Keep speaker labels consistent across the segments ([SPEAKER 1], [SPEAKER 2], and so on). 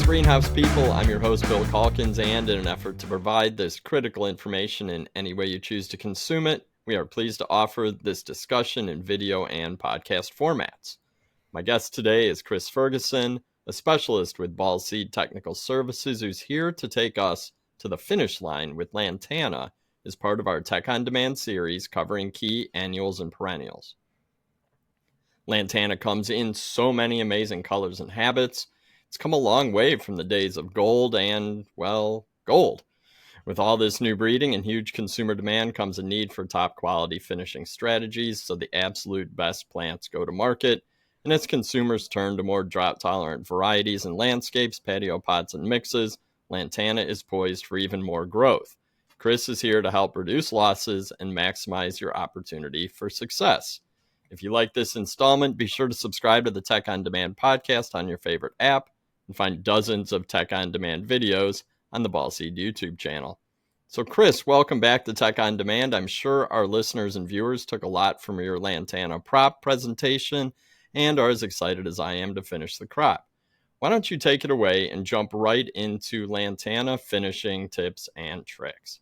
[SPEAKER 1] Greenhouse people, I'm your host Bill Calkins, and in an effort to provide this critical information in any way you choose to consume it, we are pleased to offer this discussion in video and podcast formats. My guest today is Chris Ferguson, a specialist with Ball Seed Technical Services, who's here to take us to the finish line with Lantana as part of our Tech on Demand series covering key annuals and perennials. Lantana comes in so many amazing colors and habits. It's come a long way from the days of gold and, well, gold. With all this new breeding and huge consumer demand comes a need for top quality finishing strategies, so the absolute best plants go to market. And as consumers turn to more drought-tolerant varieties and landscapes, patio pots, and mixes, Lantana is poised for even more growth. Chris is here to help reduce losses and maximize your opportunity for success. If you like this installment, be sure to subscribe to the Tech on Demand podcast on your favorite app and find dozens of Tech on Demand videos on the Ball Seed YouTube channel. So Chris, welcome back to Tech on Demand. I'm sure our listeners and viewers took a lot from your Lantana prop presentation and are as excited as I am to finish the crop. Why don't you take it away and jump right into Lantana finishing tips and tricks?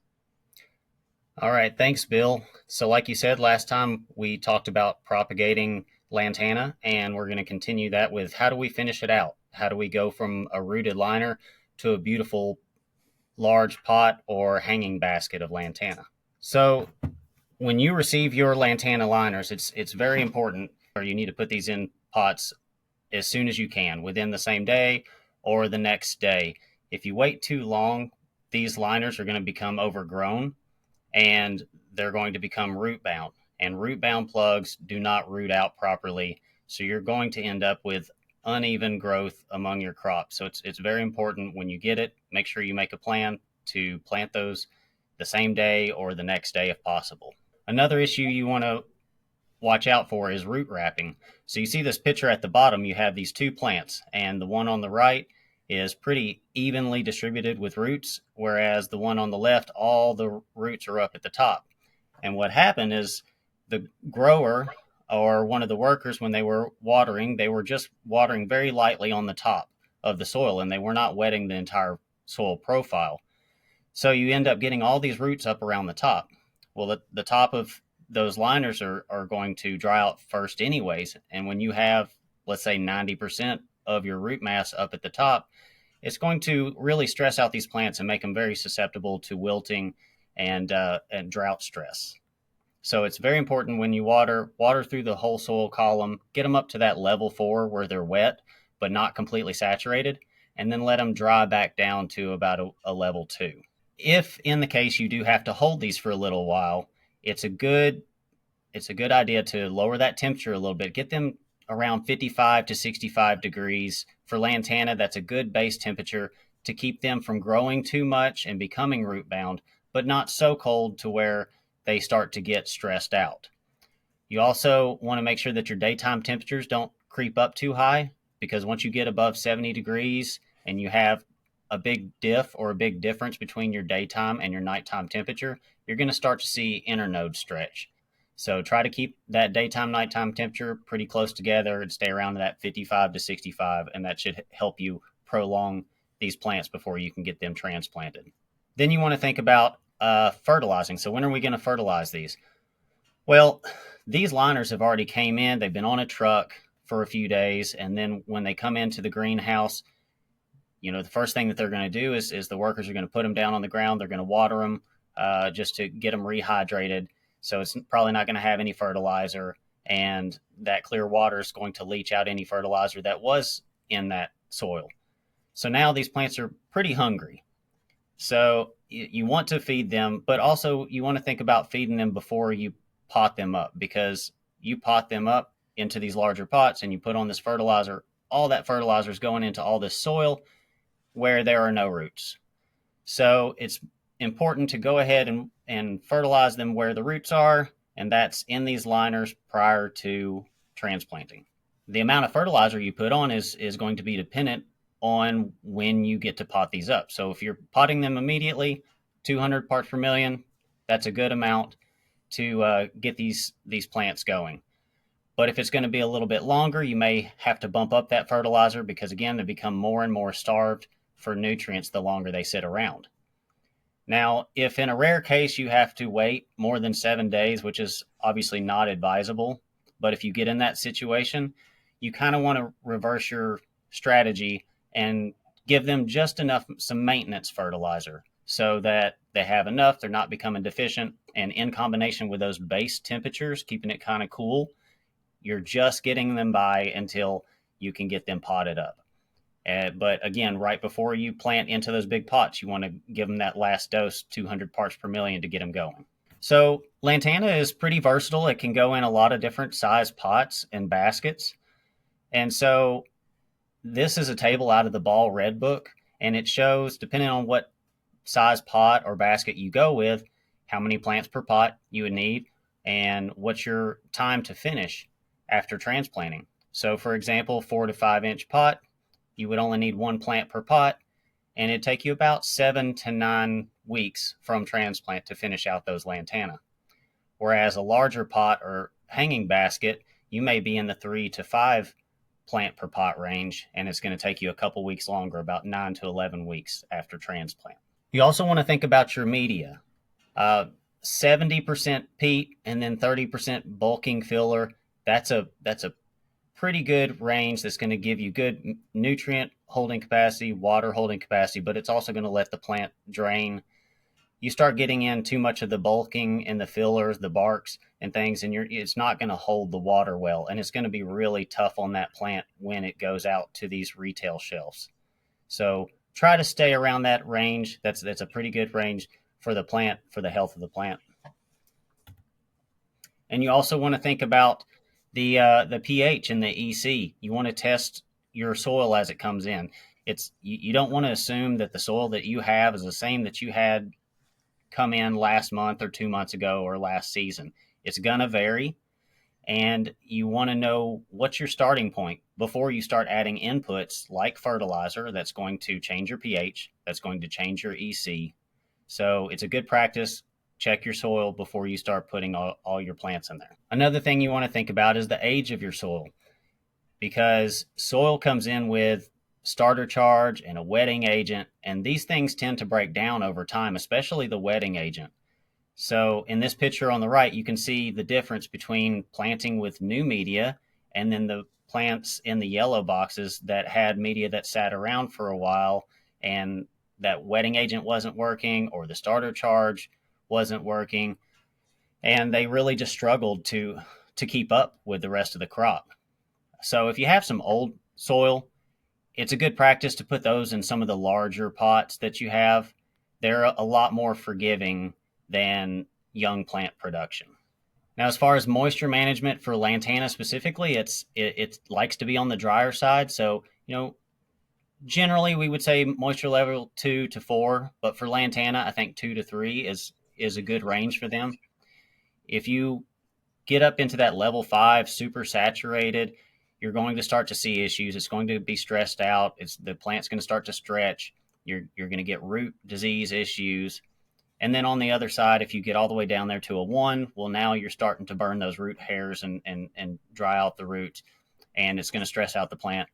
[SPEAKER 2] All right, thanks, Bill. So like you said, last time we talked about propagating Lantana, and we're going to continue that with how do we finish it out? How do we go from a rooted liner to a beautiful large pot or hanging basket of Lantana? So when you receive your Lantana liners, it's very important, or you need to put these in pots as soon as you can, within the same day or the next day. If you wait too long, these liners are going to become overgrown and they're going to become root bound. And root bound plugs do not root out properly. So you're going to end up with uneven growth among your crops. So it's very important when you get it, make sure you make a plan to plant those the same day or the next day if possible. Another issue you want to watch out for is root wrapping. So you see this picture at the bottom, you have these two plants, and the one on the right is pretty evenly distributed with roots, whereas the one on the left, all the roots are up at the top. And what happened is the grower or one of the workers, when they were watering, they were just watering very lightly on the top of the soil, and they were not wetting the entire soil profile. So you end up getting all these roots up around the top. Well, the top of those liners are going to dry out first anyways. And when you have, let's say, 90% of your root mass up at the top, it's going to really stress out these plants and make them very susceptible to wilting and drought stress. So it's very important when you water through the whole soil column, get them up to that level 4 where they're wet, but not completely saturated, and then let them dry back down to about a level 2. If in the case you do have to hold these for a little while, it's a good idea to lower that temperature a little bit. Get them around 55 to 65 degrees. For Lantana, that's a good base temperature to keep them from growing too much and becoming root bound, but not so cold to where they start to get stressed out. You also want to make sure that your daytime temperatures don't creep up too high, because once you get above 70 degrees and you have a big diff or a big difference between your daytime and your nighttime temperature, you're going to start to see internode stretch. So try to keep that daytime, nighttime temperature pretty close together and stay around that 55 to 65, and that should help you prolong these plants before you can get them transplanted. Then you want to think about fertilizing. So when are we going to fertilize these? Well, these liners have already came in. They've been on a truck for a few days, and then when they come into the greenhouse, the first thing that they're going to do is the workers are going to put them down on the ground. They're going to water them just to get them rehydrated. So it's probably not going to have any fertilizer, and that clear water is going to leach out any fertilizer that was in that soil. So now these plants are pretty hungry. So you want to feed them, but also you want to think about feeding them before you pot them up, because you pot them up into these larger pots and you put on this fertilizer. All that fertilizer is going into all this soil where there are no roots. So it's important to go ahead and fertilize them where the roots are, and that's in these liners prior to transplanting. The amount of fertilizer you put on is going to be dependent on when you get to pot these up. So if you're potting them immediately, 200 parts per million, that's a good amount to get these plants going. But if it's going to be a little bit longer, you may have to bump up that fertilizer, because again, they become more and more starved for nutrients the longer they sit around. Now, if in a rare case you have to wait more than 7 days, which is obviously not advisable, but if you get in that situation, you kind of want to reverse your strategy and give them just enough, some maintenance fertilizer, so that they have enough, they're not becoming deficient, and in combination with those base temperatures, keeping it kind of cool, you're just getting them by until you can get them potted up. But again, right before you plant into those big pots, you want to give them that last dose, 200 parts per million, to get them going. So Lantana is pretty versatile. It can go in a lot of different size pots and baskets. And so this is a table out of the Ball Red Book, and it shows, depending on what size pot or basket you go with, how many plants per pot you would need, and what's your time to finish after transplanting. So for example, 4 to 5 inch pot, you would only need 1 plant per pot, and it'd take you about 7 to 9 weeks from transplant to finish out those Lantana. Whereas a larger pot or hanging basket, you may be in the 3 to 5 plant per pot range, and it's going to take you a couple weeks longer, about 9 to 11 weeks after transplant. You also want to think about your media. 70% peat and then 30% bulking filler. That's a pretty good range that's going to give you good nutrient holding capacity, water holding capacity, but it's also going to let the plant drain. You start getting in too much of the bulking and the fillers, the barks and things, and it's not going to hold the water well, and it's going to be really tough on that plant when it goes out to these retail shelves. So try to stay around that range. That's a pretty good range for the plant, for the health of the plant. And you also want to think about the pH and the EC. You want to test your soil as it comes in. You don't want to assume that the soil that you have is the same that you had come in last month or 2 months ago or last season. It's going to vary, and you want to know what's your starting point before you start adding inputs like fertilizer that's going to change your pH, that's going to change your EC. So it's a good practice. Check your soil before you start putting all your plants in there. Another thing you want to think about is the age of your soil, because soil comes in with starter charge and a wetting agent, and these things tend to break down over time, especially the wetting agent. So in this picture on the right, you can see the difference between planting with new media and then the plants in the yellow boxes that had media that sat around for a while, and that wetting agent wasn't working or the starter charge wasn't working, and they really just struggled to keep up with the rest of the crop. So if you have some old soil, it's a good practice to put those in some of the larger pots that you have. They're a lot more forgiving than young plant production. Now, as far as moisture management for Lantana specifically, it likes to be on the drier side. So, generally we would say moisture level 2 to 4, but for Lantana, I think 2 to 3 is a good range for them. If you get up into that level 5, super saturated, you're going to start to see issues. It's going to be stressed out. The plant's going to start to stretch. You're going to get root disease issues. And then on the other side, if you get all the way down there to a 1, well, now you're starting to burn those root hairs and dry out the roots, and it's going to stress out the plant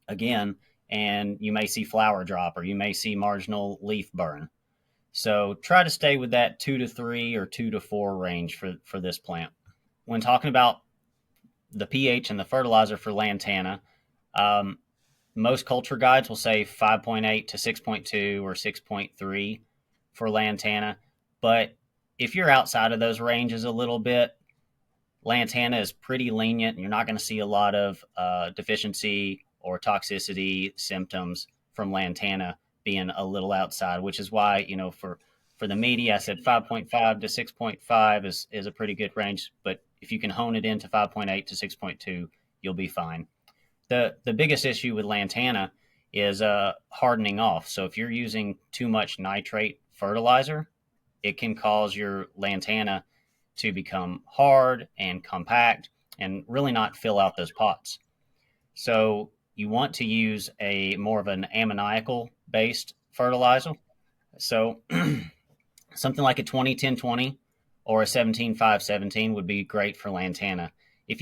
[SPEAKER 2] again, and you may see flower drop or you may see marginal leaf burn. So try to stay with that 2 to 3 or 2 to 4 range for this plant. When talking about the pH and the fertilizer for Lantana, most culture guides will say 5.8 to 6.2 or 6.3 for Lantana. But if you're outside of those ranges a little bit, Lantana is pretty lenient, and you're not going to see a lot of deficiency or toxicity symptoms from Lantana being a little outside, which is why, for the media, I said 5.5 to 6.5 is a pretty good range. But if you can hone it into 5.8 to 6.2, you'll be fine. The biggest issue with Lantana is hardening off. So if you're using too much nitrate fertilizer, it can cause your Lantana to become hard and compact and really not fill out those pots. So you want to use a more of an ammoniacal based fertilizer. So something like a 20-10-20 or a 17-5-17 would be great for Lantana. If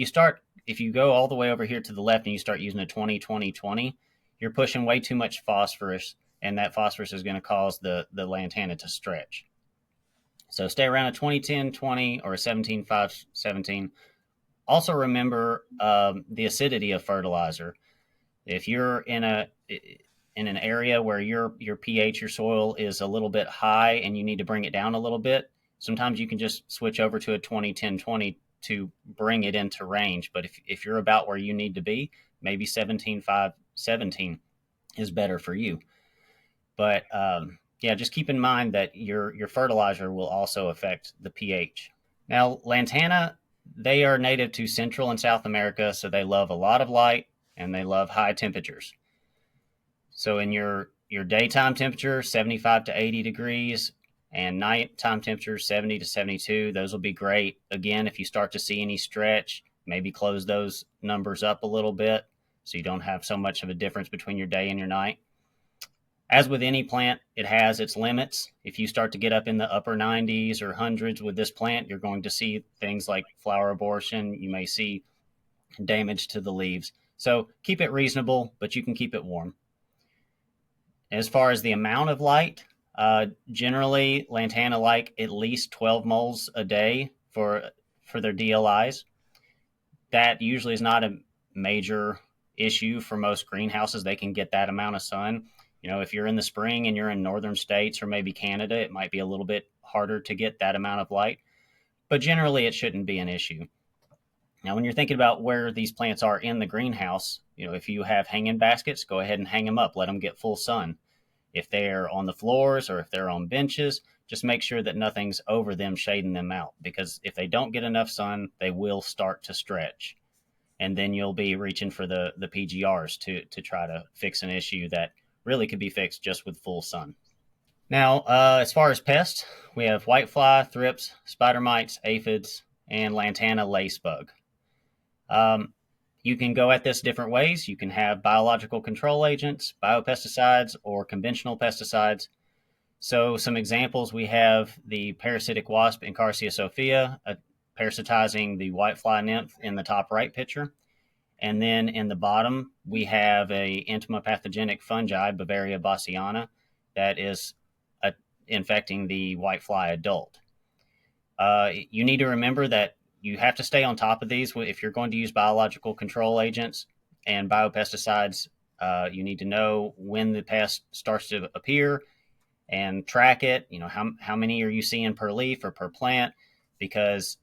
[SPEAKER 2] you go all the way over here to the left and you start using a 20-20-20, you're pushing way too much phosphorus and that phosphorus is going to cause the lantana to stretch. So stay around a 20-10-20 or a 17-5-17. Also remember the acidity of fertilizer. If you're in an area where your pH, your soil is a little bit high and you need to bring it down a little bit, sometimes you can just switch over to a 20-10-20 to bring it into range. But if you're about where you need to be, maybe 17-5-17 is better for you. But yeah, just keep in mind that your fertilizer will also affect the pH. Now, lantana, they are native to Central and South America, so they love a lot of light and they love high temperatures. So in your daytime temperature, 75 to 80 degrees, and nighttime temperature, 70 to 72, those will be great. Again, if you start to see any stretch, maybe close those numbers up a little bit so you don't have so much of a difference between your day and your night. As with any plant, it has its limits. If you start to get up in the upper 90s or hundreds with this plant, you're going to see things like flower abortion. You may see damage to the leaves. So keep it reasonable, but you can keep it warm. As far as the amount of light, generally lantana like at least 12 moles a day for their DLIs. That usually is not a major issue for most greenhouses. They can get that amount of sun. You know, if you're in the spring and you're in northern states or maybe Canada, it might be a little bit harder to get that amount of light, but generally it shouldn't be an issue. Now, when you're thinking about where these plants are in the greenhouse, you know, if you have hanging baskets, go ahead and hang them up, let them get full sun. If they're on the floors or if they're on benches, just make sure that nothing's over them shading them out, because if they don't get enough sun, they will start to stretch. And then you'll be reaching for the PGRs to try to fix an issue that really could be fixed just with full sun. Now, as far as pests, we have whitefly, thrips, spider mites, aphids, and lantana lacebug. You can go at this different ways. You can have biological control agents, biopesticides, or conventional pesticides. So some examples, we have the parasitic wasp Encarsia sophia, parasitizing the whitefly nymph in the top right picture. And then in the bottom, we have a entomopathogenic fungi, Bavaria bassiana, that is infecting the whitefly adult. You need to remember that you have to stay on top of these. If you're going to use biological control agents and biopesticides, you need to know when the pest starts to appear and track it. You know, how many are you seeing per leaf or per plant? Because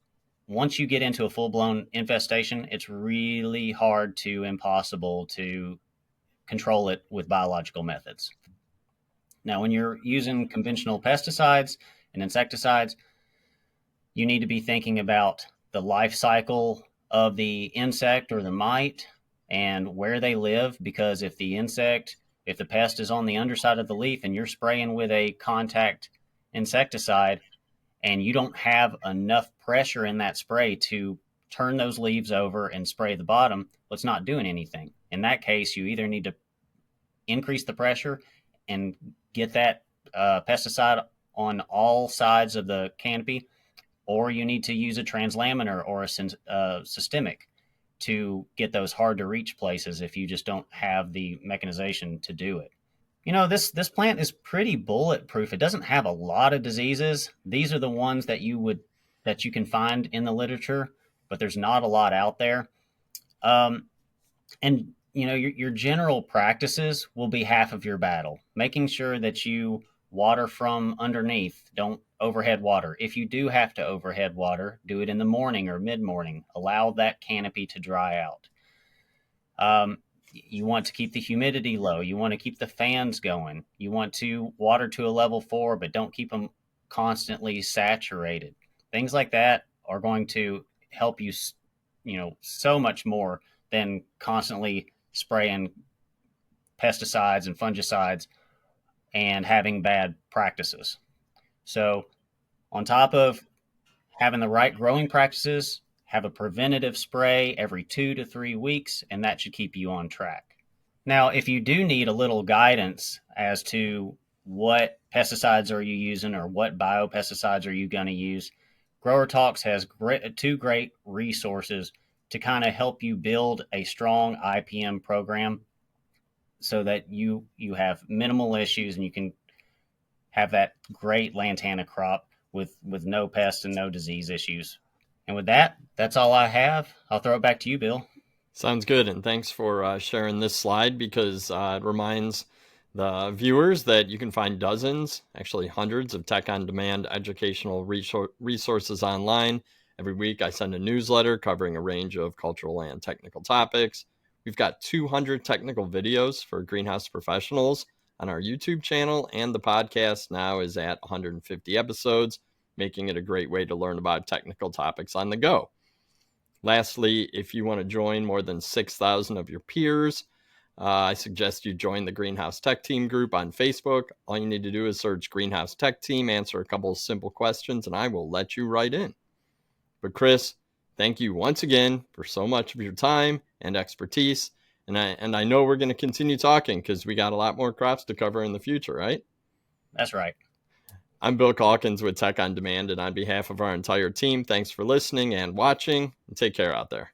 [SPEAKER 2] once you get into a full-blown infestation, it's really hard to impossible to control it with biological methods. Now, when you're using conventional pesticides and insecticides, you need to be thinking about the life cycle of the insect or the mite and where they live, because if the pest is on the underside of the leaf and you're spraying with a contact insecticide and you don't have enough pressure in that spray to turn those leaves over and spray the bottom, well, it's not doing anything. In that case, you either need to increase the pressure and get that pesticide on all sides of the canopy, or you need to use a translaminar or a systemic to get those hard to reach places if you just don't have the mechanization to do it. You know, this plant is pretty bulletproof. It doesn't have a lot of diseases. These are the ones that you can find in the literature, but there's not a lot out there. And you know, your general practices will be half of your battle. Making sure that you water from underneath, don't overhead water. If you do have to overhead water, do it in the morning or mid-morning. Allow that canopy to dry out. You want to keep the humidity low. You want to keep the fans going. You want to water to a level 4, but don't keep them constantly saturated. Things like that are going to help you, you know, so much more than constantly spraying pesticides and fungicides and having bad practices. So on top of having the right growing practices, have a preventative spray every 2 to 3 weeks, and that should keep you on track. Now, if you do need a little guidance as to what pesticides are you using or what biopesticides are you going to use, Grower Talks has two great resources to kind of help you build a strong IPM program. so that you have minimal issues and you can have that great Lantana crop with no pest and no disease issues. And with that, that's all I have. I'll throw it back to you, Bill.
[SPEAKER 1] Sounds good, and thanks for sharing this slide because it reminds the viewers that you can find dozens, actually hundreds of tech-on-demand educational resources online. Every week I send a newsletter covering a range of cultural and technical topics. We've got 200 technical videos for greenhouse professionals on our YouTube channel, and the podcast now is at 150 episodes, making it a great way to learn about technical topics on the go. Lastly, if you want to join more than 6,000 of your peers, I suggest you join the Greenhouse Tech Team group on Facebook. All you need to do is search Greenhouse Tech Team, answer a couple of simple questions, and I will let you right in. But Chris, thank you once again for so much of your time and expertise. And I know we're going to continue talking because we got a lot more crops to cover in the future, right?
[SPEAKER 2] That's right.
[SPEAKER 1] I'm Bill Calkins with Tech on Demand, and on behalf of our entire team, thanks for listening and watching, and take care out there.